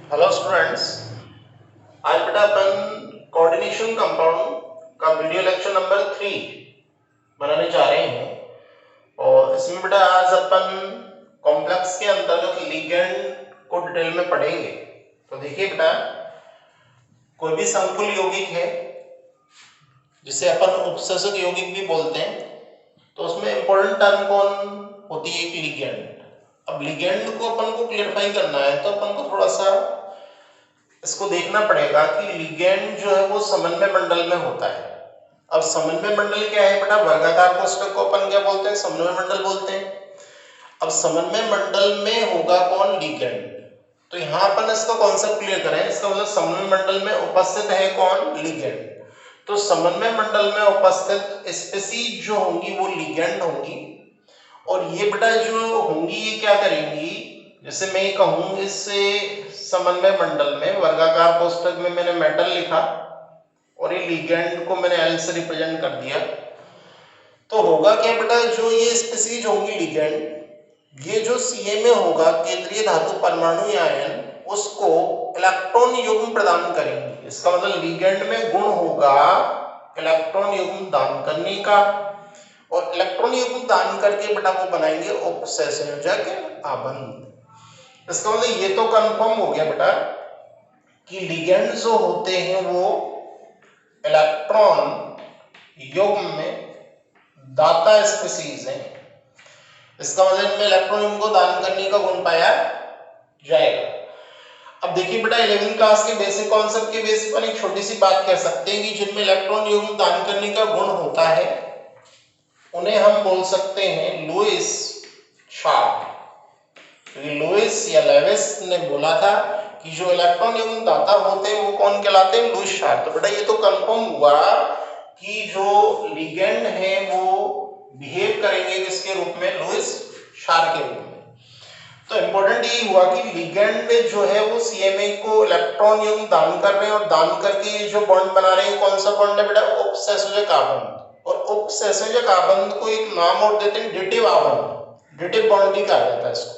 Hello students, आज बेटा अपन coordination compound का वीडियो लेक्चर नंबर 3 बनाने जा रहे हैं। और इसमें बेटा आज अपन कॉम्प्लेक्स के अंतर्गत लिगेंड को डिटेल में पढ़ेंगे। तो देखिए बेटा, कोई भी संकुल यौगिक है जिसे अपन उपसेचक यौगिक भी बोलते हैं, तो उसमें इंपॉर्टेंट टर्म कौन होती है? एक लिगेंड। अब लिगेंड को अपन को क्लियरफाई करना है तो अपन को थोड़ा सा इसको देखना पड़ेगा कि लिगेंड जो है वो समन्वय मंडल में होता है। अब समन्वय मंडल क्या है बेटा? वर्गाकार कोष्ठक को अपन क्या बोलते हैं? समन्वय मंडल बोलते हैं। अब समन्वय मंडल में होगा कौन? लिगेंड। तो यहाँ अपन इसका कॉन्सेप्ट क्लियर करें। इसका मतलब समन्वय मंडल में उपस्थित है कौन? लिगेंड। तो समन्वय मंडल में उपस्थित स्पीशीज जो होंगी वो लिगेंड होंगी। और ये बेटा जो होंगी ये क्या करेंगी? जैसे मैं ये कहूं, इससे समन्वय मंडल में वर्गाकार कोष्ठक में मैंने मेटल लिखा और ये लिगेंड को मैंने एल से रिप्रेजेंट कर दिया। तो होगा क्या बेटा, जो ये स्पीशीज होंगी लिगेंड, ये जो सीए में होगा केंद्रीय धातु परमाणु या आयन, उसको इलेक्ट्रॉन युग्म प्रदान करेंगे। इसका मतलब लिगेंड में गुण होगा इलेक्ट्रॉन युग्म दान करने का, और इलेक्ट्रॉन युग्म दान करके बेटा वो बनाएंगे उपसंयोजक आबंध। इसका मतलब ये तो कंफर्म हो गया बेटा कि लिगेंड जो होते हैं वो इलेक्ट्रॉन युग्म में दाता स्पीशीज है। इसका मतलब इनमें इलेक्ट्रॉन युग्म को दान करने का गुण पाया जाएगा। अब देखिए बेटा, 11वीं क्लास के बेसिक कॉन्सेप्ट के बेस पर एक छोटी सी बात कह सकते हैं कि जिनमें इलेक्ट्रॉन युग्म दान करने का गुण होता है उन्हें हम बोल सकते हैं लुईस शार्प। क्योंकि लुईस या लेविस ने बोला था कि जो इलेक्ट्रॉन युग्म दाता होते हैं वो कौन कहलाते हैं? Lewis sharp. तो बेटा ये तो कंफर्म हुआ कि जो लिगेंड है वो बिहेव करेंगे किसके रूप में? लुईस शार्प के रूप में। तो इंपॉर्टेंट ये हुआ कि लिगेंड जो है वो सीएमए को इलेक्ट्रॉन युग्म दान कर रहे हैं, और दान करके जो बॉन्ड बना रहे हैं, कौन सा बॉन्ड है बेटा? उपसंयोजक आबंध। और उपसंयोजक आबंध को एक नाम और देते हैं डेटिव आबंध। डेटिव बॉन्ड भी कहा जाता है इसको।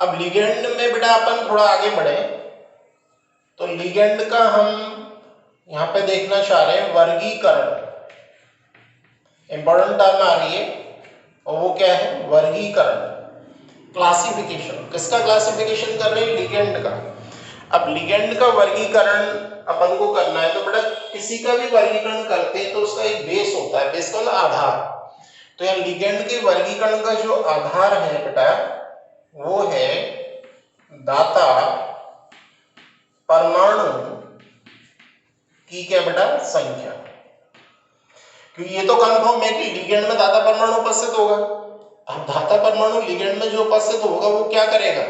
अब लिगेंड में बेटा अपन थोड़ा आगे बढ़े तो लिगेंड का हम यहाँ पे देखना चाह रहे हैं वर्गीकरण। इंपॉर्टेंट टर्म आ रही है और वो क्या है? वर्गीकरण, क्लासिफिकेशन। किसका क्लासिफिकेशन कर रहे हैं? लिगेंड का। अब लिगेंड का वर्गीकरण अपन को करना है तो बेटा किसी का भी वर्गीकरण करते हैं तो उसका एक बेस होता है। बेस का मतलब आधार। तो यहाँ लिगेंड के वर्गीकरण का जो आधार है बेटा वो है दाता परमाणु की क्या बेटा? संख्या। क्योंकि ये तो कंफर्म है कि लिगेंड में दाता परमाणु उपस्थित होगा। अब दाता परमाणु लिगेंड में जो उपस्थित होगा वो क्या करेगा?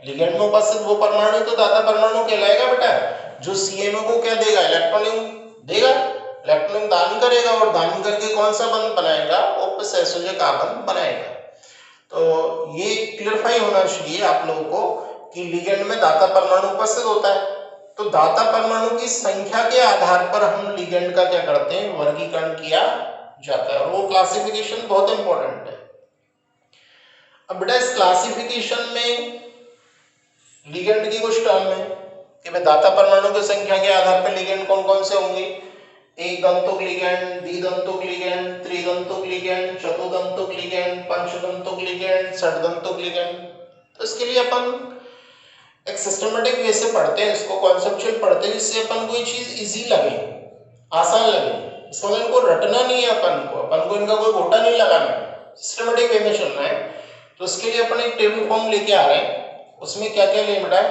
लिगेंड में उपस्थित वो परमाणु तो दाता परमाणु कहलाएगा बेटा, जो सीएमओ को क्या देगा? इलेक्ट्रॉन देगा, इलेक्ट्रॉन दान करेगा, और दान करके कौन सा बंध बनाएगा? उपसंयोजक आबंध बनाएगा। तो ये क्लियरफाई होना चाहिए आप लोगों को कि लिगेंड में दाता परमाणु उपस्थित होता है। तो दाता परमाणु की संख्या के आधार पर हम लिगेंड का क्या करते हैं? वर्गीकरण किया जाता है, और वो क्लासिफिकेशन बहुत इंपॉर्टेंट है। अब बेटा इस क्लासिफिकेशन में लिगेंड की कुछ टर्म है कि भाई दाता परमाणु की संख्या के आधार पर लिगेंड कौन कौन से होंगे? एक दंतुक लिगेंड, द्विदंतुक लिगेंड, त्रिदंतुक लिगेंड, चतुर्दंतुक लिगेंड, पंचदंतुक लिगेंड, षड्दंतुक लिगेंड। तो इसके लिए अपन एक सिस्टमेटिक वे से पढ़ते हैं, इसको कॉन्सेप्चुअल पढ़ते हैं, जिससे अपन को ये चीज इजी लगे, आसान लगे। इसका मतलब इनको रटना नहीं है, अपन को इनका कोई घोटा नहीं लगाना है, सिस्टमेटिक वे में चलना है। तो इसके लिए अपन एक टेबल फॉर्म लेके आ रहे हैं। उसमें क्या क्या लें बेटा?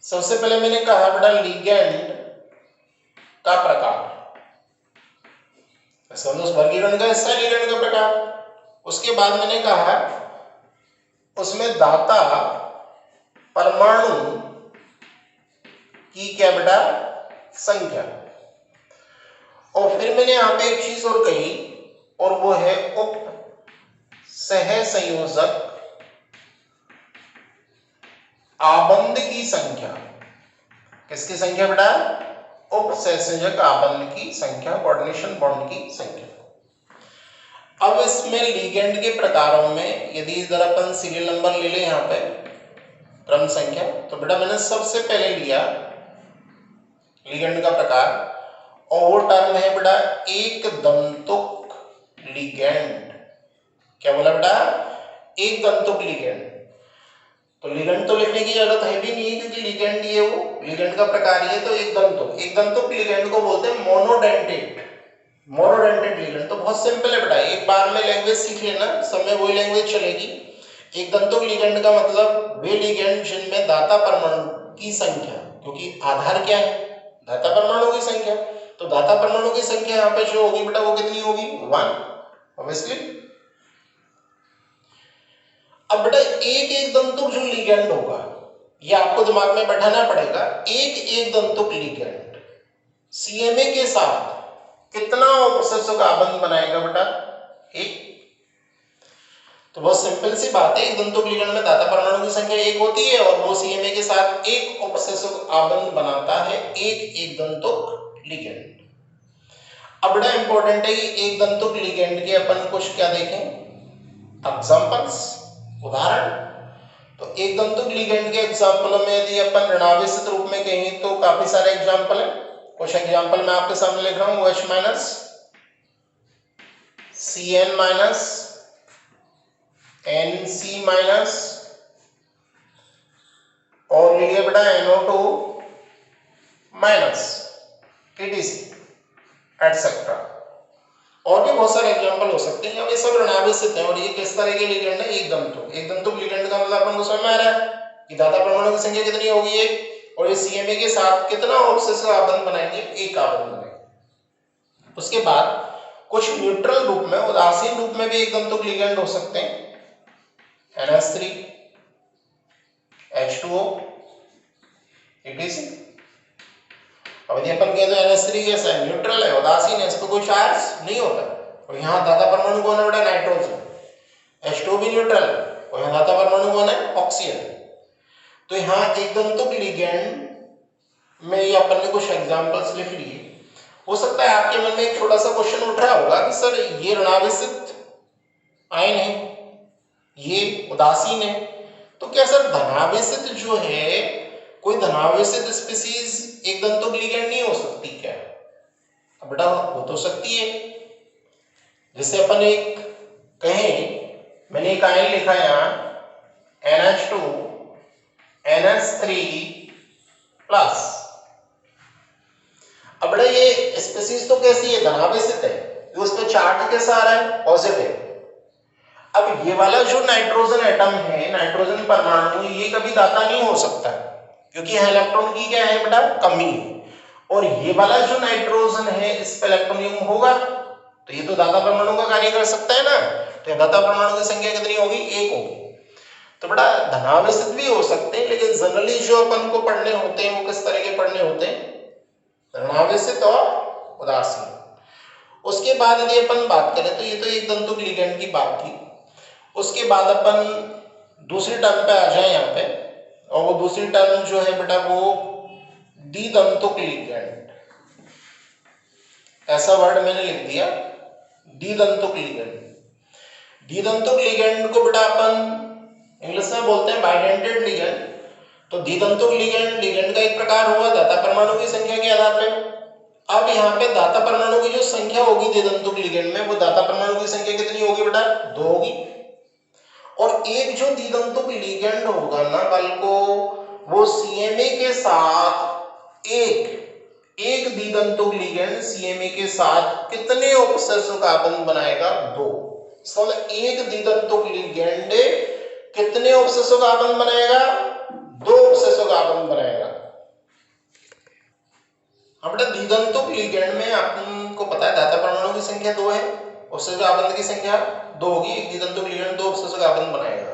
सबसे पहले मैंने कहा बेटा लिगेंड का प्रकार, वर्गीकरण का हिस्सा है लिगेंड का प्रकार। उसके बाद मैंने कहा उसमें दाता परमाणु की क्या बेटा? संख्या। और फिर मैंने यहां पे एक चीज और कही, और वो है उप सहसंयोजक आबंध की संख्या। किसकी संख्या बेटा? उप सहसंयोजक आबंध की संख्या, कोऑर्डिनेशन बॉन्ड की संख्या। अब इसमें लिगेंड के प्रकारों में यदि इधर अपन सीरियल नंबर ले लें, यहाँ पे टर्म संख्या। तो बेटा मैंने सबसे पहले लिया लिगेंड का प्रकार और वो टर्म है बेटा एक दंतुक लिगेंड। क्या बोला बेटा? एक दंतुक लिगेंड। तो लिगेंड तो लिखने की जरूरत है भी नहीं क्योंकि लिगेंड ये वो लिगेंड का प्रकार ही है। तो एक दंतुक लिगेंड को बोलते हैं मोनोडेंटेट लिगेंड। तो बहुत सिंपल है बेटा, एक बार में लैंग्वेज सीख लेना, सब में वही लैंग्वेज चलेगी। एक दंतुक लिगेंड का मतलब वे लिगेंड जिनमें दाता परमाणु की संख्या, क्योंकि आधार क्या है? दाता परमाणु की संख्या। तो दाता परमाणु की संख्या यहाँ पे जो होगी बेटा वो कितनी होगी? 1 ऑब्वियसली। अब बेटा एक दंतुक जो लिगेंड होगा ये आपको दिमाग में बैठाना पड़ेगा। एक दंतुक लिगेंड सीएमए के साथ कितना ऑक्सीजन का आबंध बनाएगा बेटा? एक। तो बहुत सिंपल सी बात है, एक दंतुक लिगेंड में दाता परमाणु की संख्या 1 होती है और वो सीएमए के साथ एक ऑक्सीजन आबंध बनाता है एक दंतुक लिगेंड। अब बड़ा इंपॉर्टेंट है कि एक दंतुक लिगेंड के अपन कुछ क्या देखें? एग्जांपल्स, उदाहरण। तो एक दंतुक लिगेंड के एग्जांपलों में यदि अपन ऋणावेशित रूप में कहें तो काफी सारे एग्जांपल हैं। कुछ एग्जांपल मैं आपके सामने लिख रहा हूं। OH minus, CN minus, NC minus और लिखिए बेटा NO2 माइनस, etc एटसेट्रा। और भी बहुत सारे एग्जांपल हो सकते हैं। अब ये सब ऋणावेशित हैं और ये किस तरह के लिगेंड है? एक दंतुक लिगेंड का मतलब अपन को समझ में आ रहा है कि दाता परमाणु की संख्या कितनी होगी? 1 और ये सीएमए के साथ कितना ऑक्सीजन आबंध बनाएंगे? एक आबंध बनाएंगे। उसके बाद कुछ न्यूट्रल रूप में, उदासीन रूप में भी एक दंतुक लिगेंड हो सकते हैं। NH3 H2O etc। अब यदि अपन कहते हैं NH3 कैसा है? न्यूट्रल है, उदासीन है, इस पर कोई चार्ज नहीं होता। और यहाँ दाता परमाणु कौन है बेटा? नाइट्रोजन। H2O भी न्यूट्रल है और यहाँ दाता परमाणु कौन है? ऑक्सीजन। तो यहाँ एक दंतुक लिगेंड में ये अपन ने कुछ एग्जांपल्स लिख लिए। हो सकता है आपके मन में एक छोटा सा क्वेश्चन उठ रहा होगा कि सर ये ऋणावेशित आयन है, ये उदासीन है, तो क्या सर धनावेशित जो है, कोई धनावेशित स्पीशीज एक दंतुक लिगेंड नहीं हो सकती क्या? अब बेटा हो तो सकती है। जैसे अपन एक कहें, मैंने एक आयन लिखा यहाँ NH2 NH3 प्लस। अब बेटा ये स्पीशीज तो कैसी है? धनावेशित है। तो उस पर चार्ज कैसा आ रहा है? पॉजिटिव। अब ये वाला जो नाइट्रोजन एटम है, नाइट्रोजन परमाणु, ये कभी दाता नहीं हो सकता क्योंकि यहाँ इलेक्ट्रॉन की क्या है बेटा? कमी। और ये वाला जो नाइट्रोजन है इस पर इलेक्ट्रॉन होगा तो ये तो दाता परमाणु का कार्य कर सकता है ना। तो दाता परमाणु की संख्या कितनी होगी? 1 होगी। तो बेटा धनावेशित भी हो सकते हैं, लेकिन जनरली जो अपन को पढ़ने होते हैं वो किस तरह के पढ़ने होते हैं? ऋणावेशित और उदासीन। उसके बाद यदि अपन बात करें तो ये तो एक दंतुक लिगेंड की बात थी। उसके बाद अपन दूसरी टर्म पे आ जाए यहाँ पे, और वो दूसरी टर्म जो है बेटा वो द्विदंतुक लिगेंड। ऐसा वर्ड मैंने लिख दिया, द्विदंतुक लिगेंड। द्विदंतुक लिगेंड को बेटा अपन इंग्लिश में बोलते हैं बाइडेंटेड लिगेंड। तो द्विदंतुक लिगेंड का एक प्रकार हुआ दाता परमाणु की संख्या के आधार पे। अब यहाँ पे दाता परमाणु की जो संख्या होगी द्विदंतुक लिगेंड में, वो दाता परमाणु की संख्या कितनी होगी बेटा? 2 होगी। और एक जो द्विदंतुक लिगेंड होगा ना कल को, वो सीएमए के साथ एक द्विदंतुक लिगेंड सीएमए के साथ कितने उपसर्जों का आबंध बनाएगा? 2। मतलब एक द्विदंतुक लिगेंड कितने उपसर्जों का आबंध बनाएगा? 2 उपसर्जों का आबंध बनाएगा। अब द्विदंतुक लिगेंड में आपको पता है दाता परमाणु की संख्या 2 है, उपसर्जक आबंध की संख्या 2 होगी। एक द्विदंतुक लिगेंड 2 उपसर्जक आबंध बनाएगा।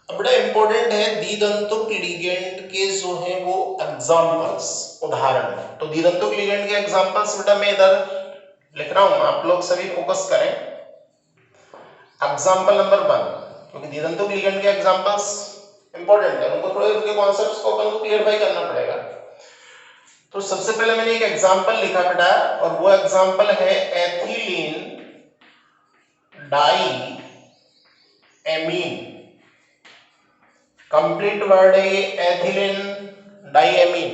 अब बड़ा इंपॉर्टेंट है द्विदंतुक लिगेंड के जो है वो एग्जांपल्स, उदाहरण। तो द्विदंतुक लिगेंड के एग्जांपल्स बेटा मैं इधर लिख रहा हूं, आप लोग सभी फोकस करें। एग्जांपल नंबर 1, क्योंकि द्विदंतुक लिगेंड के एग्जांपल्स इंपॉर्टेंट है, उनको थोड़े उनके कॉन्सेप्ट्स को अपन को क्लियरफाई करना पड़ेगा। तो सबसे पहले मैंने एक एग्जांपल लिखा बेटा, और वो एग्जांपल है ethylene diamine complete word है ये एथिलीन डाइएमीन।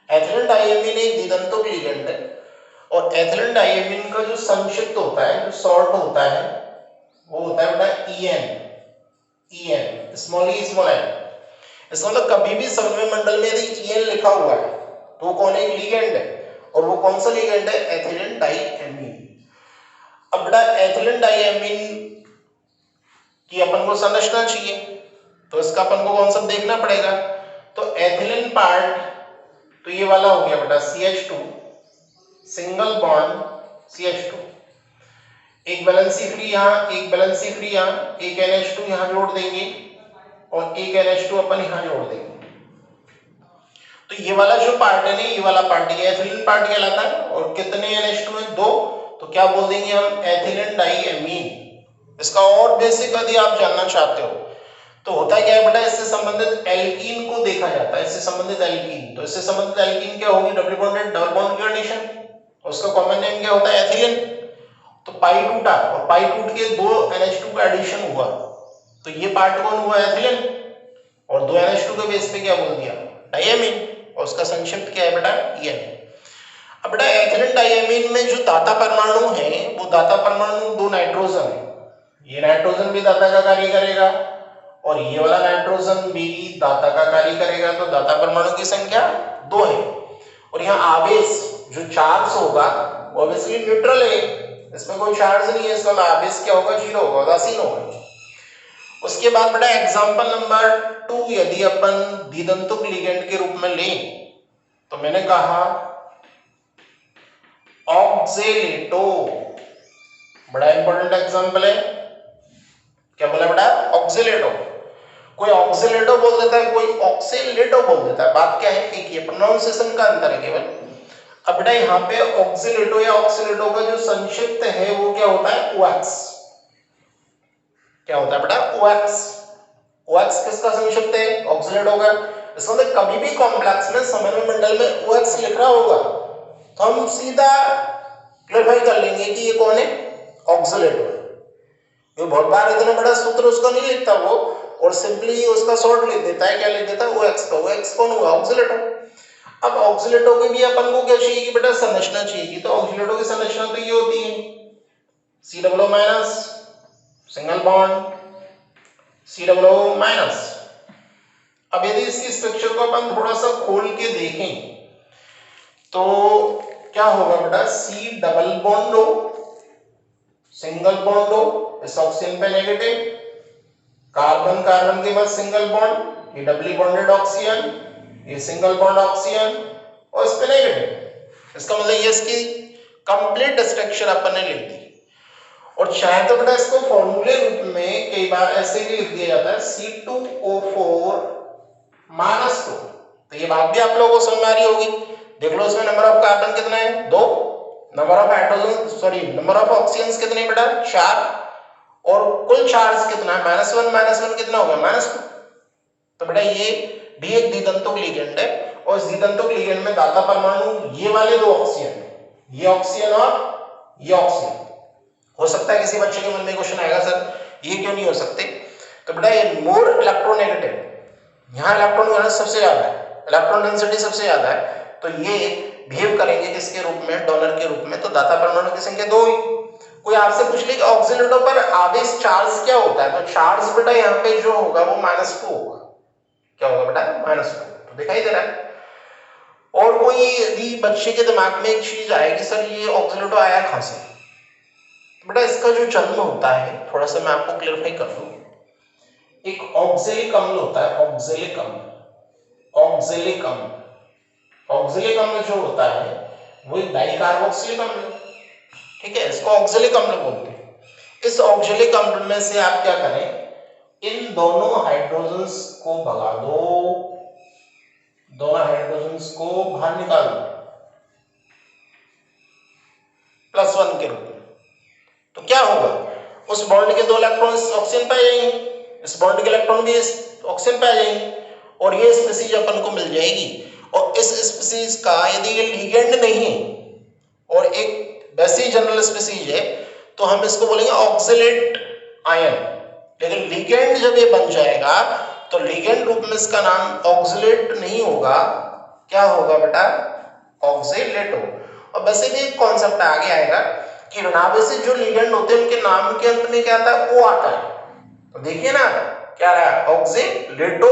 एथिलीन डाइएमीन एक द्विदंतुक लिगेंड है और एथिलीन डाइएमीन का जो संक्षिप्त होता है, जो शॉर्ट होता है, वो होता है बेटा EN, स्मॉल ई स्मॉल एन। इसका मतलब कभी भी समन्वय मंडल में यदि EN लिखा हुआ है तो वो कौन है, लिगेंड है, और वो कौन सा लिगेंड है, एथिलीन डाइएमीन। अब बेटा एथिलीन डाइएमीन की अपन को संरचना चाहिए, तो इसका अपन को कौन सा देखना पड़ेगा, तो एथिलीन पार्ट तो ये वाला हो गया बेटा CH2 सिंगल बॉन्ड CH2, एक वैलेंसी फ्री यहाँ, एक वैलेंसी फ्री यहाँ, एक NH2 यहाँ जोड़ देंगे और एक NH2 अपन यहाँ जोड़ देंगे। तो ये वाला जो पार्ट है ना, ये वाला पार्ट ये एथिलीन पार्ट कहलाता है। और कितने NH2 है, 2, तो क्या बोल देंगे हम, एथिलीन डाइएमीन। इसका और बेसिक यदि आप जानना चाहते हो तो होता क्या है बेटा, इससे संबंधित एल्कीन को देखा जाता है, इससे संबंधित एल्कीन। तो इससे संबंधित एल्कीन क्या होगी, डबल बॉन्डेड डबल बॉन्ड की कंडीशन, उसका कॉमन नेम क्या होता है, एथिलीन। तो पाई टूटा और पाई टूट के 2 NH2 का एडिशन हुआ, तो ये पार्ट कौन हुआ, एथिलीन, और 2 NH2 के बेस पे क्या बोल दिया, डाइएमीन, और उसका संक्षिप्त क्या है बेटा, EN। अब बेटा एथिलीन डाइएमीन में जो दाता परमाणु है, वो दाता परमाणु 2 नाइट्रोजन है, ये नाइट्रोजन भी दाता का कार्य करेगा और ये वाला नाइट्रोजन भी दाता का कार्य करेगा। तो दाता परमाणु की संख्या 2 है और यहाँ आवेश जो चार्ज होगा वो ऑब्वियसली न्यूट्रल है, इसमें कोई चार्ज नहीं है, इसका आवेश क्या होगा, 0 होगा, उदासीन होगा। उसके बाद बेटा एग्जांपल नंबर 2 यदि अपन द्विदंतुक लिगेंड के रूप में लें तो मैंने कहा ऑक्जेलेटो, बड़ा इंपॉर्टेंट एग्जांपल है। क्या बोला बेटा, ऑक्जेलेटो। कोई ऑक्जेलेटो बोल देता है, कोई ऑक्सेलेटो बोल देता है, बात क्या है, एक ही प्रोनाउंसिएशन का अंतर है केवल। अब बेटा यहाँ पे ऑक्जेलेटो या ऑक्सेलेटो का जो संक्षिप्त है वो क्या होता है, OX। क्या होता है बेटा, OX। OX किसका संक्षिप्त है, ऑक्जेलेटो का। इसका मतलब कभी भी कॉम्प्लेक्स में समन्वय मंडल में OX लिख रहा होगा तो हम सीधा क्लैरिफाई कर लेंगे कि ये कौन है, ऑक्जेलेटो है। ये बहुत बार इतना बड़ा सूत्र उसका नहीं लिखता वो, और सिंपली उसका शॉर्ट लिख देता है, क्या लिख देता है, OX का। OX कौन हुआ, ऑक्जेलेटो। अब ऑक्जेलेटो की भी अपन को क्या चाहिए कि बेटा संरचना चाहिए, तो ऑक्जेलेटो की संरचना तो ये होती है COO- सिंगल बॉन्ड COO-। अब यदि इसकी स्ट्रक्चर को अपन थोड़ा सा खोल के देखें तो क्या होगा बेटा, C डबल बॉन्ड हो, सिंगल बॉन्ड हो, इस ऑक्सीजन पे नेगेटिव, कार्बन कार्बन के बाद सिंगल बॉन्ड, ये डबली बॉन्डेड ऑक्सीजन, ये सिंगल बॉन्ड ऑक्सीजन और इस पे नेगेटिव। इसका मतलब ये इसकी कंप्लीट स्ट्रक्चर अपन ने लिख दी। और चाहे तो बेटा इसको फॉर्मूले रूप में कई बार ऐसे भी लिख दिया जाता है C2O4 -2। तो ये बात भी आप लोगों को समझ में आ रही होगी। देख लो इसमें नंबर ऑफ कार्बन कितना है, 2, number of hydrogen sorry number of oxygen कितने बेटा, 4, और कुल चार्ज कितना है, -1 कितना हो गया, -2। तो बेटा ये भी एक द्विदंतुक लिगेंड है और इस द्विदंतुक लिगेंड में दाता परमाणु ये वाले 2 ऑक्सीजन, ये ऑक्सीजन और ये ऑक्सीजन। हो सकता है किसी बच्चे के मन में क्वेश्चन आएगा, सर ये क्यों नहीं हो सकते, तो बेटा ये मोर इलेक्ट्रोनेगेटिव, यहाँ इलेक्ट्रॉन वैलेंस सबसे ज्यादा है, इलेक्ट्रॉन डेंसिटी सबसे ज्यादा है, तो ये बिहेव करेंगे किसके रूप में, डोनर के रूप में। तो दाता परमाणु की संख्या 2 हुई। कोई आपसे पूछ ले कि ऑक्सीलेटो पर आवेश चार्ज क्या होता है, तो चार्ज बेटा यहाँ पे जो होगा वो -2 होगा। क्या होगा बेटा, -2, तो दिखाई दे रहा है। और कोई यदि बच्चे के दिमाग में एक चीज आएगी, सर ये ऑक्सीलेटो आया कहां से, बेटा इसका जो जन्म होता है थोड़ा सा मैं आपको क्लियरफाई कर दूं। एक ऑक्जेलिक अम्ल होता है, ऑक्जेलिक अम्ल, ऑक्जेलिक अम्ल, ऑक्जेलिक अम्ल जो होता है वो एक डाइकार्बोक्सिलिक अम्ल है, ठीक है, इसको ऑक्जेलिक अम्ल बोलते हैं। इस ऑक्जेलिक अम्ल में से आप क्या करें, इन दोनों हाइड्रोजन्स को भगा दो, दोनों हाइड्रोजन्स को बाहर निकाल दो +1 के रूप में। तो क्या होगा, उस बॉन्ड के 2 इलेक्ट्रॉन ऑक्सीजन पे आ जाएंगे, इस बॉन्ड के इलेक्ट्रॉन भी ऑक्सीजन पे आ जाएंगे और ये स्पीसीज अपन को मिल जाएगी। और इस स्पीसीज का यदि ये लिगेंड नहीं है और एक वैसी जनरल स्पीसीज है तो हम इसको बोलेंगे ऑक्जेलेट आयन। लेकिन लिगेंड जब ये बन जाएगा तो लिगेंड रूप में इसका नाम ऑक्सलेट नहीं होगा, क्या होगा बेटा, ऑक्सलेट हो। और वैसे भी एक कॉन्सेप्ट आगे आएगा कि ऋणावेशित जो लिगेंड होते हैं उनके नाम के अंत में क्या आता है, ओ आता है। तो देखिए ना क्या रहा है, ऑक्सलेटो,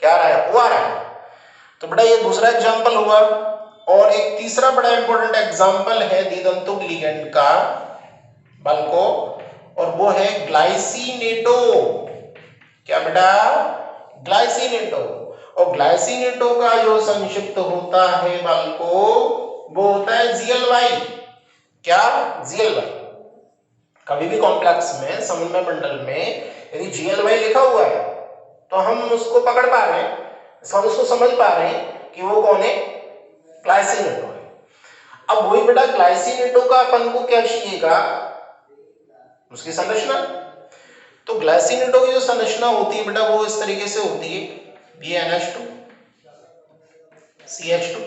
क्या रहा है, ओ आ रहा है। तो बेटा ये दूसरा एग्जांपल हुआ। और एक तीसरा बड़ा इंपॉर्टेंट एग्जांपल है द्विदंतुक लिगेंड का बालको, और वो है ग्लाइसिनेटो। क्या बेटा, ग्लाइसिनेटो। और ग्लाइसिनेटो का जो संक्षिप्त होता है बालको वो होता है GLY। क्या, GLY। कभी भी कॉम्प्लेक्स में समन्वय मंडल में यदि GLY लिखा हुआ है तो हम उसको पकड़ पा रहे हैं, हम उसको समझ पा रहे हैं कि वो कौन है, ग्लाइसिनेटो है। अब वही बेटा ग्लाइसिनेटो का अपन को क्या चाहिएगा, उसकी संरचना। तो ग्लाइसिनेटो की जो संरचना होती है बेटा वो इस तरीके से होती है, BnH2 CH2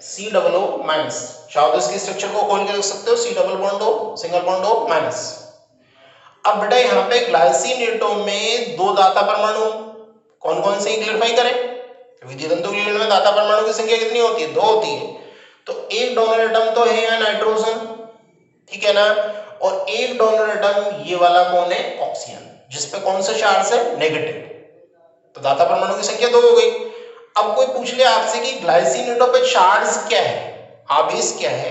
COO माइनस। चाहो तो इसकी स्ट्रक्चर को खोल के देख सकते हो, C double bond O single bond O minus. अब बेटा यहाँ पे ग्लाइसिनेटो में दो दाता परमाणु, कौन कौन से क्लियरफाई करें, द्विदंतुक लिगेंड में दाता परमाणु की संख्या कितनी होती है, दो होती है। तो एक डोनर एटम तो है यहाँ नाइट्रोजन, ठीक है ना, और एक डोनर एटम ये वाला कौन है, ऑक्सीजन, जिसपे कौन सा चार्ज है, नेगेटिव। तो दाता परमाणु की संख्या दो हो गई। अब कोई पूछ ले आपसे कि ग्लाइसिनेटो पे चार्ज क्या है, आवेश क्या है,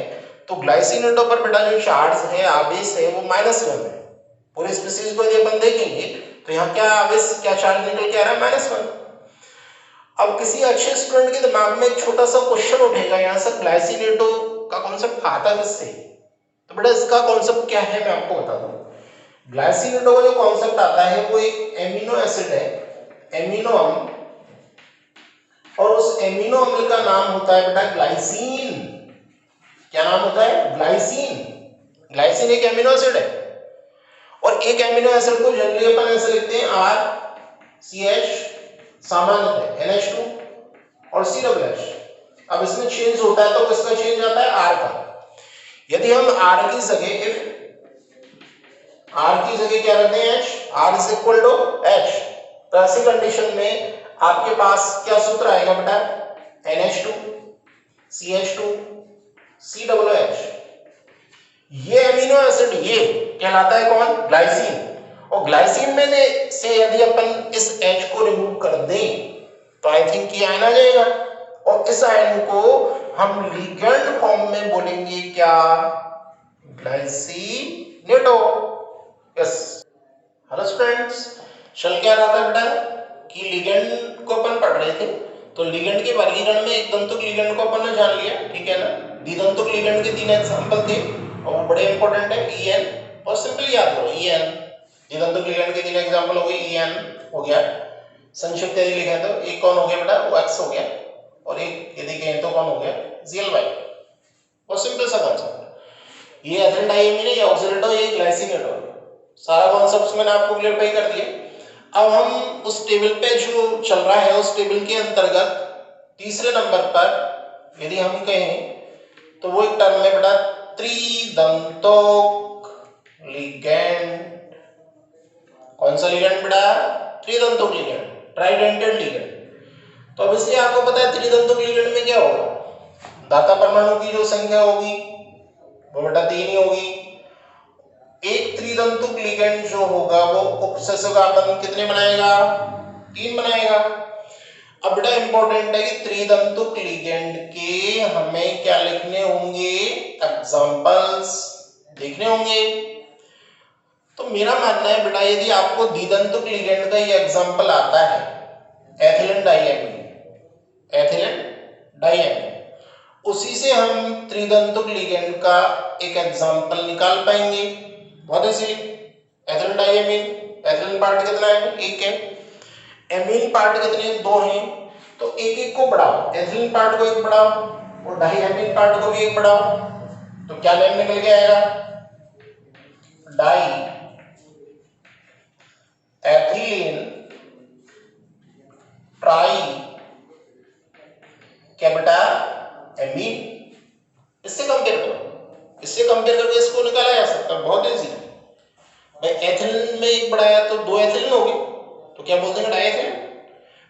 तो ग्लाइसिनेटो पर बेटा जो चार्ज है, आवेश है, वो -1 है। पूरे स्पीशीज को यदि अपन देखेंगे तो यहाँ क्या आवेश, क्या चार्ज निकल के आ रहा है, -1। अब किसी अच्छे स्टूडेंट के दिमाग में एक छोटा सा क्वेश्चन उठेगा यहाँ से, ग्लाइसिनेटो का कॉन्सेप्ट आता किससे, तो बेटा इसका कॉन्सेप्ट क्या है मैं आपको बता दूं। ग्लाइसिनेटो का जो कॉन्सेप्ट आता है वो एक एमिनो एसिड है, एमिनो अम्ल, और उस एमिनो अम्ल का नाम होता है बेटा ग्लाइसिन। क्या नाम होता है, ग्लाइसिन। ग्लाइसिन एक एमिनो एसिड है, और एक एमिनो एसिड को जनरली अपन ऐसे लिखते हैं RCH, सामान्य NH2 और COOH। अब इसमें चेंज होता है तो किसका चेंज आता है, R का। यदि हम R की जगह, R की जगह क्या रखते हैं, H, R is equal to H, तो ऐसी कंडीशन में आपके पास क्या सूत्र आएगा बेटा, NH2 CH2 COOH। ये अमीनो एसिड ये कहलाता है कौन, ग्लाइसिन। और ग्लाइसिन में से यदि अपन इस H को रिमूव कर दें तो आई थिंक ये आयन आ जाएगा, और इस आयन को हम लिगेंड फॉर्म में बोलेंगे क्या, ग्लाइसिनेटो। यस, हेलो स्टूडेंट्स, चल क्या रहा था बेटा कि लिगेंड को अपन पढ़ रहे थे, तो लिगेंड के वर्गीकरण में एक दंतुक लिगेंड को अपन ने जान लिया, ठीक है ना। द्विदंतुक लिगेंड के 3 एग्जांपल थे और वो बड़े इंपॉर्टेंट है, EN, और सिंपली याद करो EN। द्विदंतुक लिगेंड के 3 एग्जांपल हो गए, EN हो गया, संक्षिप्त यदि लिखें तो एक कौन हो गया बेटा, OX हो गया, और एक यदि कहें तो कौन हो गया, GLY। और सिंपल सा कॉन्सेप्ट, ये एथिलीन डाइमीन है, ये ऑक्सीडेटो, ये ग्लाइसिनेटो, सारा कॉन्सेप्ट्स मैंने आपको क्लियरफाई कर दिया। अब हम उस टेबल पे जो चल रहा है उस टेबल के अंतर्गत तीसरे नंबर पर यदि हम कहें तो वो एक टर्म है बेटा त्रिदंतुक लिगेंड। कौन सा लिगेंड बेटा, त्रिदंतुक लिगेंड, ट्राइडेंटेड लिगेंड। तो अब इसलिए आपको पता है त्रिदंतुक लिगेंड में क्या होगा, दाता परमाणु की जो संख्या होगी वो बेटा 3 ही होगी। एक त्रिदंतुक लिगेंड जो होगा वो उपसेचक बंधन कितने बनाएगा, 3 बनाएगा। अब बेटा इंपॉर्टेंट है कि त्रिदंतुक लिगेंड के हमें क्या लिखने होंगे, एग्जांपल्स देखने होंगे। तो मेरा मानना है बेटा यदि आपको द्विदंतुक लिगेंड का ये एग्जांपल आता है, एथिलीन डाइएमीन, एथिलीन डाइएमीन, उसी से हम त्रिदंतुक लिगेंड का एक एग्जांपल निकाल पाएंगे। बहुत easily, ethylene diamine, ethylene part कितना है, एक है, एमीन पार्ट कितने, 2 हैं, तो एक एक को बढ़ाओ, एथिलीन पार्ट को एक बढ़ाओ और डाइएमीन पार्ट को भी एक बढ़ाओ, तो क्या नेम निकल के आएगा, डाई एथिलीन ट्राई क्या बेटा, एमीन। इससे कंपेयर करो, इससे कंपेयर करके इसको निकाला जा सकता है, बहुत इजी है भाई। एथिलीन में एक बढ़ाया तो 2 एथिलीन हो गए, तो क्या बोल देंगे डाइएथिलीन।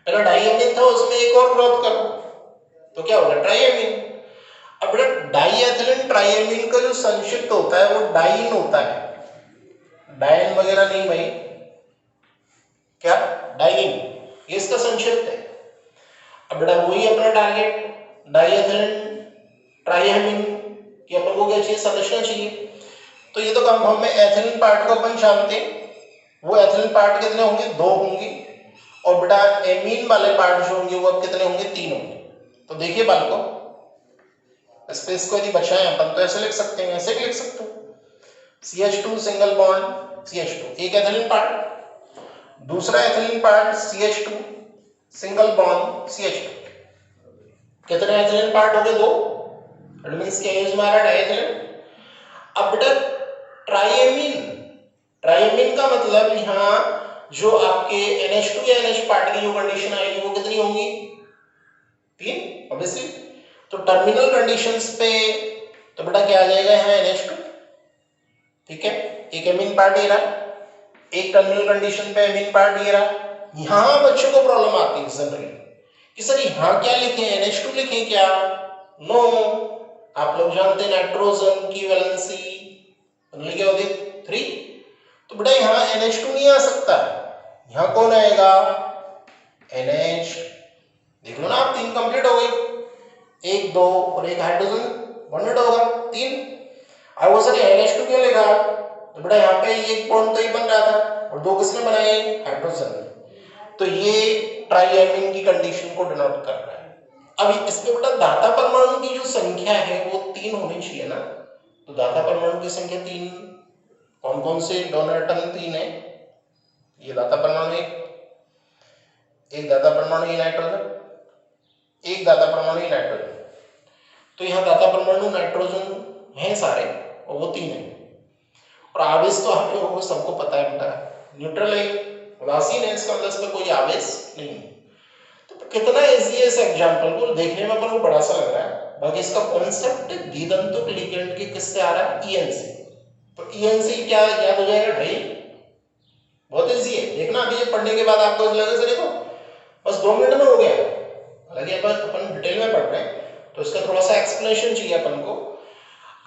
पहला डाइएमीन था उसमें एक और ग्रुप करो तो क्या होगा ट्राइएमीन। अब बेटा डाइएथिलीन ट्राइएमीन का जो संक्षिप्त होता है वो डाइन होता है, डाइन वगैरह नहीं भाई, क्या डाइन, ये इसका संक्षिप्त है। अब बेटा वही अपना टारगेट डाइएथिलीन ट्राइएमीन की अपन को क्या चाहिए संरचना चाहिए। तो ये तो कंपाउंड में एथिलीन पार्ट को अपन जानते हैं, वो एथिलीन पार्ट कितने होंगे 2 होंगे और बेटा एमीन वाले पार्ट जो होंगे वो अब कितने होंगे 3 होंगे। तो देखिए बालकों स्पेस को यदि बचाएं अपन तो ऐसे लिख सकते हैं, ऐसे भी लिख सकते हो CH2 सिंगल बॉन्ड CH2 एक एथिलीन पार्ट, दूसरा ethylene part CH2 single bond CH2, कितने एथिलीन पार्ट हो गए 2, इट मींस क्या यूज में आ रहा है डाइएथिलीन। अब बेटा ट्राइएमीन, ट्राइएमीन का मतलब यहाँ जो आपके NH2 या NH पार्ट की जो कंडीशन आएगी वो कितनी होंगी 3 ऑब्वियसली। तो टर्मिनल कंडीशंस पे तो बेटा क्या आ जाएगा यहाँ NH2, ठीक है, एक एमीन पार्ट ये रहा, एक टर्मिनल कंडीशन पे एमीन पार्ट ये रहा। यहाँ बच्चों को प्रॉब्लम आती है जनरली कि सर यहाँ क्या लिखें NH2 लिखें क्या, नो आप लोग जानते हैं नाइट्रोजन की वैलेंसी क्या होती है 3, तो बेटा यहाँ NH2 नहीं आ सकता, यहाँ कौन आएगा NH, देख लो ना आप 3 कंप्लीट हो गई, 1 2 और एक हाइड्रोजन बॉन्डेड होगा 3। अब वो सर NH2 क्यों लिखा, तो बेटा यहाँ पे एक बॉन्ड तो ही बन रहा था और 2 किसने बनाए हाइड्रोजन, तो ये ट्राइएमीन की कंडीशन को डिनोट कर रहा है। अब इसमें बेटा दाता परमाणु की जो संख्या है वो 3 होनी चाहिए ना, तो दाता परमाणु की संख्या 3 कौन कौन से डोनर एटम 3 है, ये दाता परमाणु एक दाता परमाणु ये नाइट्रोजन, एक दाता परमाणु ये नाइट्रोजन, तो यहाँ दाता परमाणु नाइट्रोजन हैं सारे और वो 3 है। और आवेश तो आप लोगों को सबको पता है बेटा न्यूट्रल है, उदासीन है, इसका मतलब इस पर कोई आवेश नहीं है। तो कितना इजी है इस एग्जांपल को देखने में अपन को बड़ा सा लग रहा है, बाकी इसका कॉन्सेप्ट द्वितंतुक लिगेंड के किससे आ रहा है EN से। तो EN से क्या याद हो जाएगा भाई, बहुत इजी है, देखना अभी ये पढ़ने के बाद आपको लगेगा सर देखो बस 2 मिनट में हो गया, हालांकि अपन डिटेल में पढ़ रहे हैं तो इसका थोड़ा सा एक्सप्लेनेशन चाहिए अपन को।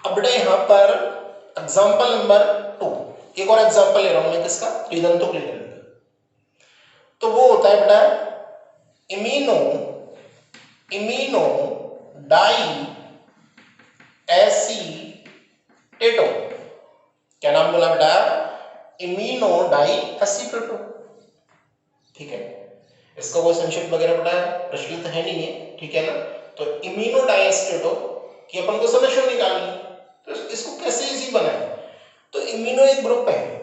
अब बेटा यहाँ पर एग्जांपल नंबर 2 एक और एग्जांपल ले रहा हूं मैं किसका द्वितंतुक लिगेंड का, तो वो होता है बेटा इमीनो डाई एसीटेटो, क्या नाम बोला बेटा इमीनो डाई एसीटेटो, ठीक है, इसका कोई संक्षिप्त वगैरह बेटा प्रचलित है नहीं है, ठीक है ना। तो इमीनो डाई एसीटेटो की अपन को सॉल्यूशन निकालनी, तो इसको कैसे इजी बनाए, तो इमीनो एक ग्रुप है,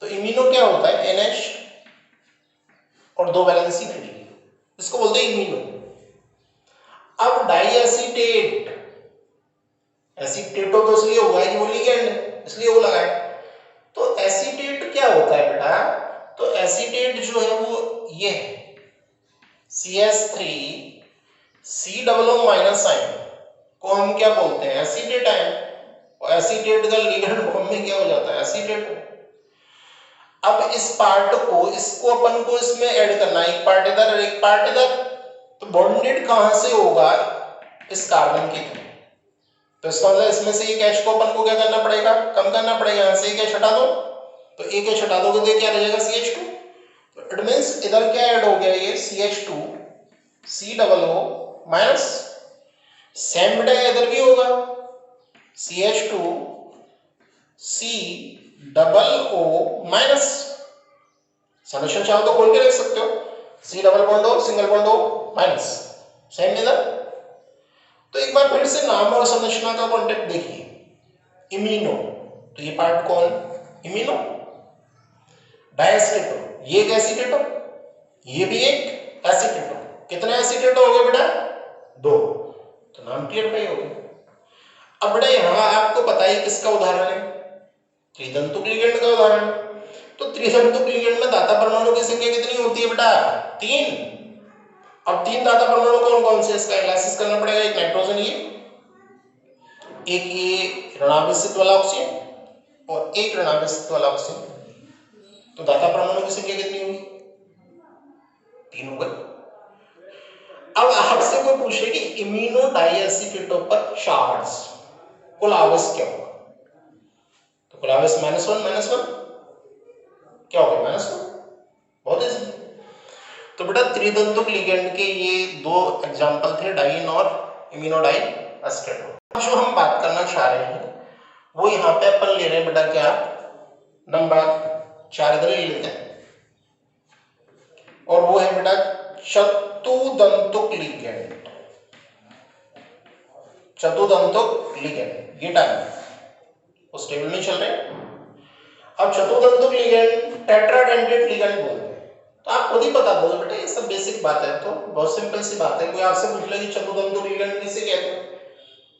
तो इमीनो क्या होता है NH और 2 वैलेंसी फ्री, इसको बोलते हैं इमीनो। अब डाई एसीटेट, एसीटेटो तो इसलिए होगा कि वो लिगेंड है इसलिए वो लगाए, तो एसीटेट क्या होता है बेटा, तो एसीटेट जो है वो ये है CH3 C आयन को हम क्या बोलते हैं एसीटेट आयन, और एसीटेट का लिगेंड फॉर्म में क्या हो जाता है एसीटेट। अब इस पार्ट को इसको अपन को इसमें ऐड करना है, एक पार्ट इधर और एक पार्ट इधर, तो बॉन्डेड कहां से होगा इस कार्बन की तरह, तो इसका मतलब इसमें से एक H को अपन को क्या करना पड़ेगा कम करना पड़ेगा, यहां से एक H हटा दो, तो एक H हटा दोगे तो क्या रह जाएगा CH2, तो इट मींस इधर क्या ऐड हो गया ये CH2 COO माइनस, सेम बेटा इधर भी होगा CH2 COO माइनस, सॉल्यूशन चाहो तो खोल के लिख सकते हो C double bond O single bond O minus, same इधर। तो एक बार फिर से नाम और संरचना का कॉन्टेक्ट देखिए इमीनो, तो ये पार्ट कौन इमीनो, डायएसीटेटो ये एक एसीटेटो, ये भी एक एसीटेटो, कितने एसीटेटो हो गए बेटा 2, तो नाम क्लियर नहीं हो गया। अब बेटा यहां आपको पता है किसका उदाहरण है त्रितंतुक लिगेंड का उदाहरण, तो त्रितंतुक लिगेंड में दाता परमाणु की संख्या कितनी होती है बेटा 3, अब 3 दाता परमाणु कौन कौन से इसका एनालिसिस करना पड़ेगा, एक नाइट्रोजन ये, एक ये ऋणाभिषिक्त वाला ऑक्सीजन और एक ऋणाभिषिक्त वाला ऑक्सीजन, तो दाता परमाणु की संख्या कितनी होगी 3 हो गए। अब आपसे कोई पूछे कि इम्यूनो डाइएसिकेटो पर चार्ज कुल आवेश क्या होगा, तो कुल आवेश -1 क्या हो गया -1, बहुत इजी। तो बेटा त्रिदंतुक लिगेंड के ये दो एग्जांपल थे, डाइन और इम्यूनोडाइएसिकेटो। जो हम बात करना चाह रहे हैं वो यहाँ पे अपन ले रहे हैं बेटा क्या, नंबर 4 इधर ले लेते हैं, और वो है बेटा चतुदंतुक लिगेंड। चतुदंतुक लिगेंड ये टाइम उस टेबल में चल रहे हैं। अब चतुदंतुक लिगेंड टेट्राडेंटेट लिगेंड बोलते हैं, तो आप खुद ही बता दो बेटा, ये सब बेसिक बात है, तो बहुत सिंपल सी बात है। कोई आपसे पूछ ले कि चतुदंतुक लिगेंड किसे कहते हैं,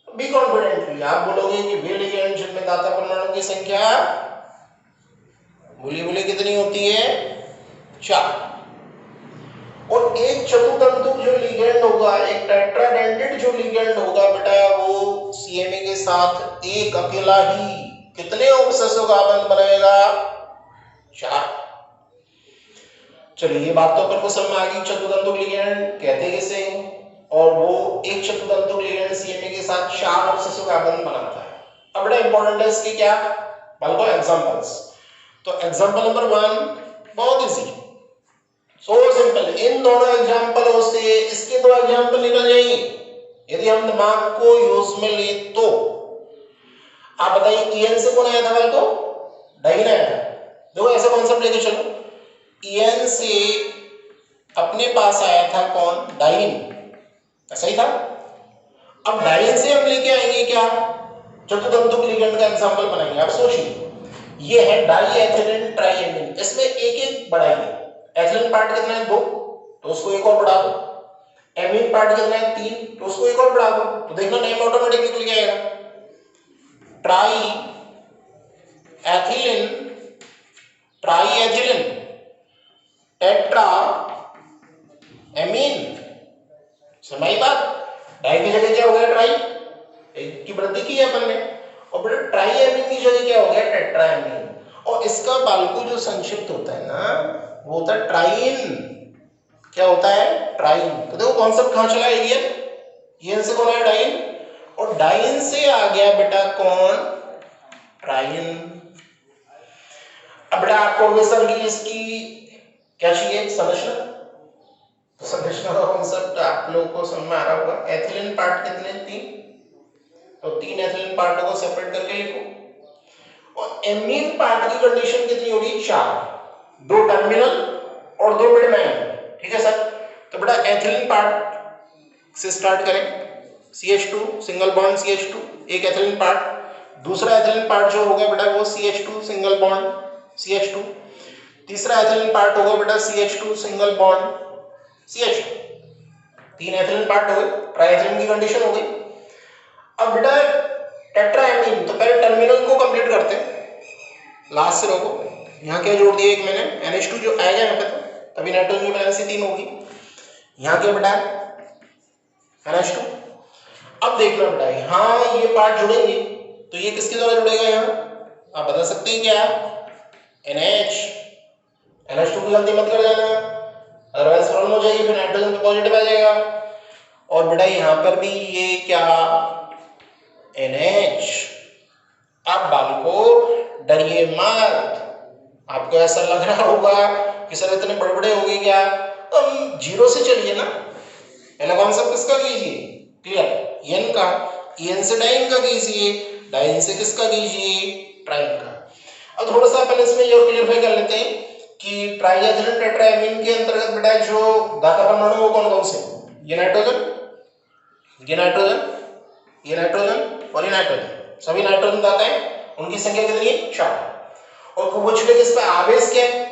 बी कॉन्फिडेंटली आप बोलोगे कि वे लिगेंड जिनमें दाता परमाणु की संख्या बोली कितनी होती है, 4। और एक चतुदंतुक जो लिगेंड होगा, एक टेट्राडेंटेट जो लिगेंड होगा बेटा, वो सीएमए के साथ एक अकेला ही कितने अवशेषों का बंध बनाएगा, 4। चलिए ये बात तो अपन को समझ आ गई, चतुदंतुक लिगेंड कहते किसे, और वो एक चतुदंतुक लिगेंड सीएमए के साथ 4 अवशेषों का बंध बनाता है। अब बड़ा इंपॉर्टेंट है इसके क्या, बोलो एग्जांपल्स। तो एग्जांपल नंबर 1 बहुत इजी, सो सिंपल, इन दोनों एग्जांपलों से इसके दो एग्जांपल निकल जाएंगे यदि हम दिमाग को यूज में ले तो। आप बताइए ईएन से कौन आया था कल को, डाइन आया था। देखो ऐसा कॉन्सेप्ट लेके चलो, ईएन से अपने पास आया था कौन, डाइन, ऐसा ही था। अब डाइन से हम लेके आएंगे क्या, चतुदंतुक लिगेंड का एग्जांपल बनाएंगे। आप सोचिए ये है डाइएथिलीन ट्राइएमीन, इसमें एक बढ़ाइए, एथिलीन पार्ट कितना है 2, तो उसको एक और बढ़ा दो, एमीन पार्ट कितना है 3, तो उसको एक और बढ़ा दो, तो देखना नेम ऑटोमेटिक निकल के आएगा, ट्राई एथिलीन टेट्रा एमीन। समझ बात, डाई की जगह क्या हो गया, ट्राई, एक की वृद्धि की है अपन ने, और बेटा ट्राई एमीन की जगह क्या हो गया, टेट्रा एमीन। और इसका बालको जो संक्षिप्त होता है ना, वो होता है ट्राइन। क्या होता है, ट्राइन। तो देखो कॉन्सेप्ट कहां चला, ईएन से कौन है, डाइन, और डाइन से आ गया बेटा कौन, ट्राइन। अब बेटा आपको सर की इसकी क्या चाहिए, संरचना, तो संरचना का कॉन्सेप्ट आप लोगों को समझ में आ रहा होगा। एथिलीन पार्ट कितने, 3, तो 3 एथिलीन पार्टों को सेपरेट करके लिखो, और एमीन पार्ट की कंडीशन कितनी होगी, 4, 2 टर्मिनल और 2 मिडमैन, ठीक है सर। तो बेटा एथिलीन पार्ट से स्टार्ट करें, CH2 सिंगल बॉन्ड CH2 एक एथिलीन पार्ट, दूसरा एथिलीन पार्ट जो होगा बेटा वो CH2 सिंगल बॉन्ड CH2, तीसरा एथिलीन पार्ट होगा बेटा CH2 single bond CH2, 3 ethylene part हो गए, ट्राइएथिलीन की कंडीशन हो गई। अब बेटा टेट्राएमीन, तो पहले टर्मिनल को कंप्लीट करते हैं, लास्ट से रोको, यहाँ क्या जोड़ दिया एक मैंने, NH2 जो आएगा यहाँ पे, तो तभी नाइट्रोजन की वैलेंसी 3 होगी। यहाँ क्या बेटा NH2। अब देख लो बेटा यहाँ ये पार्ट जुड़ेंगे, तो ये किसके द्वारा जुड़ेगा, यहाँ आप बता सकते हैं क्या, NH2 की गलती मत कर जाना, अदरवाइज प्रॉब्लम हो जाएगी, फिर नाइट्रोजन पे पॉजिटिव आ जाएगा। और बेटा यहाँ पर भी ये क्या, NH। अब बालको डरिए मत, आपको ऐसा लग रहा होगा कि सर इतने बड़े बड़े हो गए क्या, तो हम 0 से चलिए ना, पहला कॉन्सेप्ट किसका कीजिए, क्लियर, एन का, एन से डाइन का कीजिए, डाइन से किसका कीजिए, ट्राइन का। अब थोड़ा सा अपन इसमें ये क्लियरफाई कर लेते हैं कि ट्राइएथिलीन टेट्राएमीन के अंतर्गत बेटा जो दाता परमाणु वो कौन कौन से, ये नाइट्रोजन, ये नाइट्रोजन, ये नाइट्रोजन और ये नाइट्रोजन, सभी नाइट्रोजन दाता है, उनकी संख्या कितनी है, 4। और पूछने किस पे आवेश क्या है,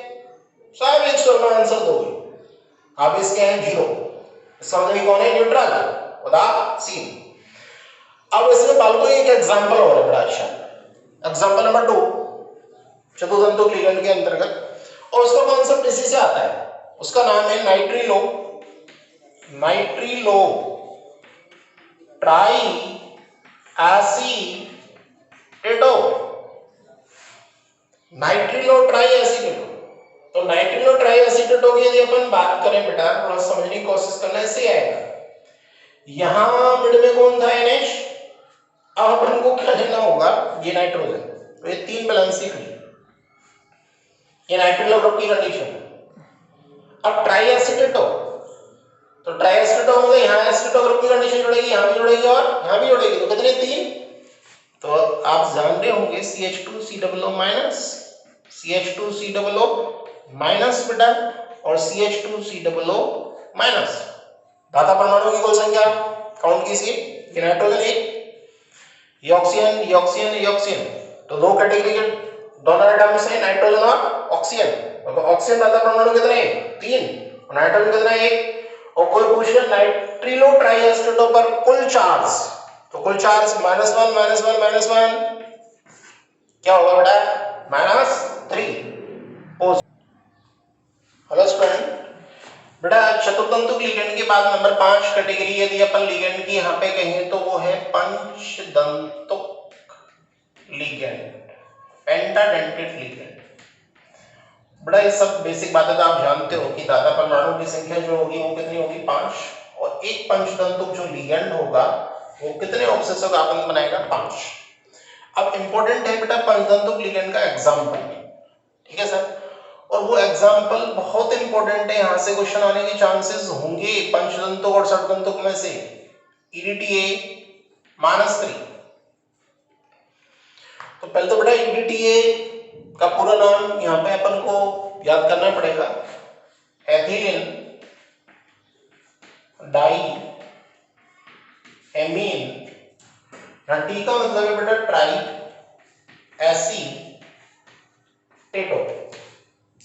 सब एक स्वर में आंसर दोगे, आवेश क्या है, 0, इसका मतलब कौन है, न्यूट्रल, उदासीन। अब इसमें बालको एक एग्जांपल और है बड़ा अच्छा, एग्जांपल नंबर 2 चतुदंतुक लिगेंड के अंतर्गत, और उसका कॉन्सेप्ट इसी से आता है, उसका नाम है नाइट्रिलो ट्राई एसीटेटो, नाइट्रिलो ट्राई एसीटेटो। तो नाइट्रिलो ट्राई एसीटेटो की यदि अपन बात करें बेटा, थोड़ा समझने की कोशिश करना, ऐसे आएगा। यहां मिड में कौन था NH, अब अपन को क्या लेना होगा, ये नाइट्रोजन, तो ये तीन बैलेंसी फ्री, ये नाइट्रिलो ग्रुप की कंडीशन। अब ट्राई एसीटेटो, तो ट्राई एसीटेटो होगा, यहाँ एसीटेटो ग्रुप की कंडीशन जुड़ेगी, यहाँ भी जुड़ेगी और यहाँ भी जुड़ेगी, तो कितने तीन, तो आप जान रहे होंगे CH2COO माइनस, CH2COO माइनस बेटा, और CH2COO माइनस, धाता परमाणु की कुल संख्या काउंट कीजिए, ये नाइट्रोजन एक, ये ऑक्सीजन, ये ऑक्सीजन, ये ऑक्सीजन, तो दो कैटेगरी के दोनों एटम्स हैं, नाइट्रोजन और ऑक्सीजन। तो ऑक्सीजन धाता परमाणु कितने, तीन, और नाइट्रोजन कितना, एक। और कोई पूछे नाइट्रिलो ट्राई एसीटेटो पर कुल चार्ज, तो कुल चार्ज -1 -1 -1 क्या होगा बेटा, -3। हेलो स्टूडेंट, बेटा चतुर्थतंतुक लिगेंड के बाद नंबर 5 कैटेगरी यदि अपन लिगेंड की यहाँ पे कहें तो वो है पंचदंतुक लिगेंड, पेंटाडेंटेड लिगेंड। बड़ा ये सब बेसिक बातें तो आप जानते हो कि धाता परमाणु की संख्या जो होगी वो कितनी होगी, 5, और एक पंचदंतुक जो लिगेंड होगा वो कितने ऑक्सीजन का बंध बनाएगा, 5। अब इंपॉर्टेंट है बेटा पंचदंतुक लिगेंड का एग्जांपल, ठीक है सर, और वो एग्जांपल बहुत इंपॉर्टेंट है, यहां से क्वेश्चन आने के चांसेस होंगे पंचदंतुक और षटदंतुक में से। EDTA -3, तो पहले तो बेटा EDTA का पूरा नाम यहाँ पे अपन को याद करना पड़ेगा, एथिलीन डाई एमीन, टी का मतलब है बेटा ट्राई एसीटेटो,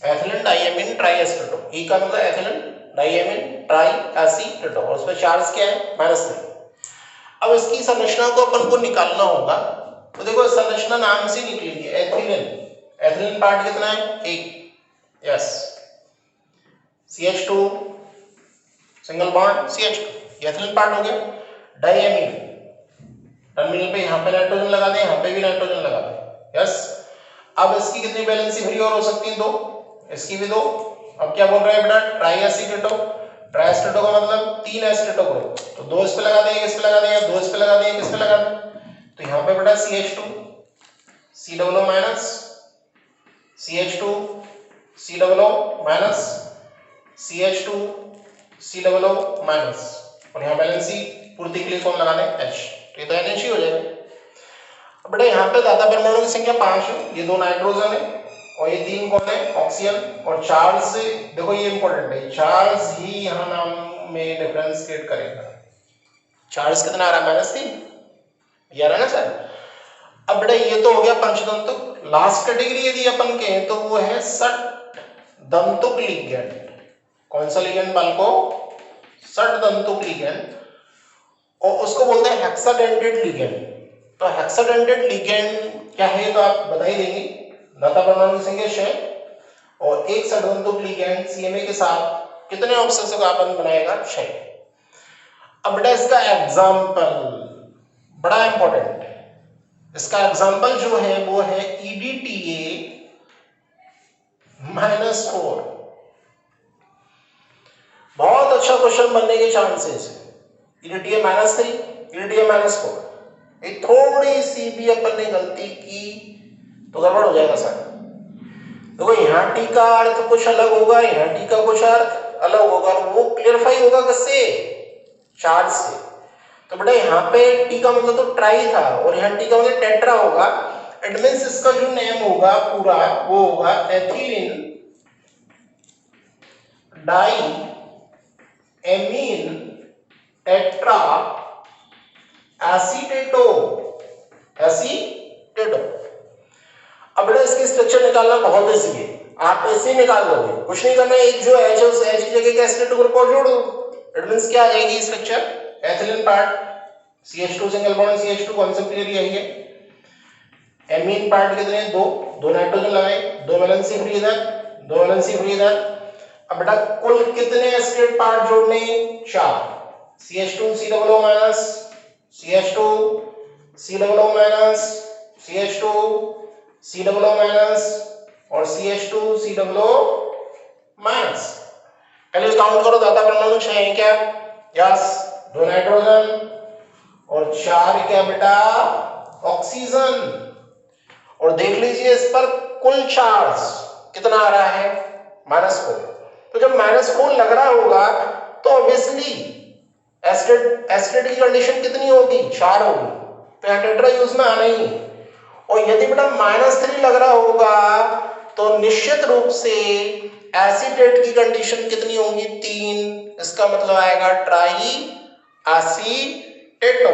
एथिलीन डाइएमीन ट्राई एसीटेटो, ई का मतलब एथिलीन डाइएमीन ट्राई एसीटेटो, और उसमें चार्ज क्या है, -3। अब इसकी संरचना को अपन को निकालना होगा, तो देखो संरचना नाम से निकलेगी, एथिलीन, एथिलीन पार्ट कितना है, 1, yes, CH2 single bond CH2, ये एथिलीन पार्ट हो गया। डाइएमीन, टर्मिनल पे यहाँ पे नाइट्रोजन लगा दें, यहाँ पे भी नाइट्रोजन लगा दें, यस। अब इसकी कितनी वैलेंसी फ्री और हो सकती है, 2, इसकी भी 2। अब क्या बोल रहा है बेटा, ट्राई एसीटेटो, ट्राई एसीटेटो का मतलब 3 एसीटेटो ग्रुप, तो 2 इस पे लगा देंगे, किस पे लगा देंगे, 2 इस पे लगा देंगे, किस पे लगा देंगे, तो यहाँ पे बेटा CH2COO minus, CH2COO minus, CH2COO minus, और यहाँ बैलेंसी पूर्ति के लिए कौन लगा दें, H, तो ये तो NH ही हो जाएगा। अब बेटा यहाँ पे धाता परमाणु की संख्या 5 है, ये 2 नाइट्रोजन है और ये 3 कौन है, ऑक्सीजन, और चार्ज से देखो ये इंपॉर्टेंट है, चार्ज ही यहाँ नाम में डिफरेंस क्रिएट करेगा। चार्ज कितना आ रहा है, -3, ये आ रहा है ना सर। अब बेटा ये तो हो गया पंचदंतुक। लास्ट कैटेगरी यदि अपन कहें तो वो है षटदंतुक लिगेंड। कौन सा लिगेंड बालको, षटदंतुक लिगेंड, और उसको बोलते हैं हेक्साडेंटेड लिगेंड। तो हेक्साडेंटेड लिगेंड क्या है तो आप बता ही देंगे, धाता परमाणु की संख्या 6 और एक षटदंतुक लिगेंड CMA के साथ कितने ऑक्सीजन का बंध बनाएगा, 6। अब बेटा इसका एग्जांपल बड़ा इंपॉर्टेंट है, इसका एग्जांपल जो है वो है EDTA -4। बहुत अच्छा क्वेश्चन बनने के चांसेस है। EDTA -3, EDTA -4, ये थोड़ी सी भी अपन ने गलती की तो गड़बड़ हो जाएगा सर। देखो यहाँ टी का अर्थ कुछ अलग होगा, यहाँ टी का कुछ अर्थ अलग होगा, वो क्लियरफाई होगा किससे, चार्ज से। तो बेटा यहाँ पे टी का मतलब तो ट्राई था और यहाँ टी का मतलब टेट्रा होगा। इट मींस इसका जो नेम होगा पूरा वो होगा एथिलीन डाई एमीन टेट्रा एसीटेटो, एसीटेटो। अब बेटा इसकी स्ट्रक्चर निकालना बहुत इजी है, आप ऐसे ही निकाल लोगे, कुछ नहीं करना, एक जो H है उस H की जगह का एसीटेटो ग्रुप को जोड़ दो। इट मींस क्या आएगी structure, ethylene part CH2 single bond CH2, concept clear यही है। एमीन पार्ट कितने, 2 नाइट्रोजन लगाए, 2 वैलेंसी फ्री इधर, 2 वैलेंसी फ्री इधर। अब बेटा कुल कितने एसिटेट पार्ट जोड़ने, 4, CH2COO minus, CH2COO minus, CH2COO minus और CH2COO माइनस। पहले काउंट करो, दाता परमाणु 6 है क्या? यस, 2 नाइट्रोजन और 4 क्या बेटा? ऑक्सीजन। और देख लीजिए इस पर कुल चार्ज कितना आ रहा है? -4। तो जब -4 लग रहा होगा तो ऑब्वियसली एसिड की कंडीशन कितनी होगी? 4 होगी, तो यहाँ टेट्रा यूज में आना ही है। और यदि बेटा -3 लग रहा होगा तो निश्चित रूप से एसीटेट की कंडीशन कितनी होगी? 3। इसका मतलब आएगा ट्राई एसीटेटो।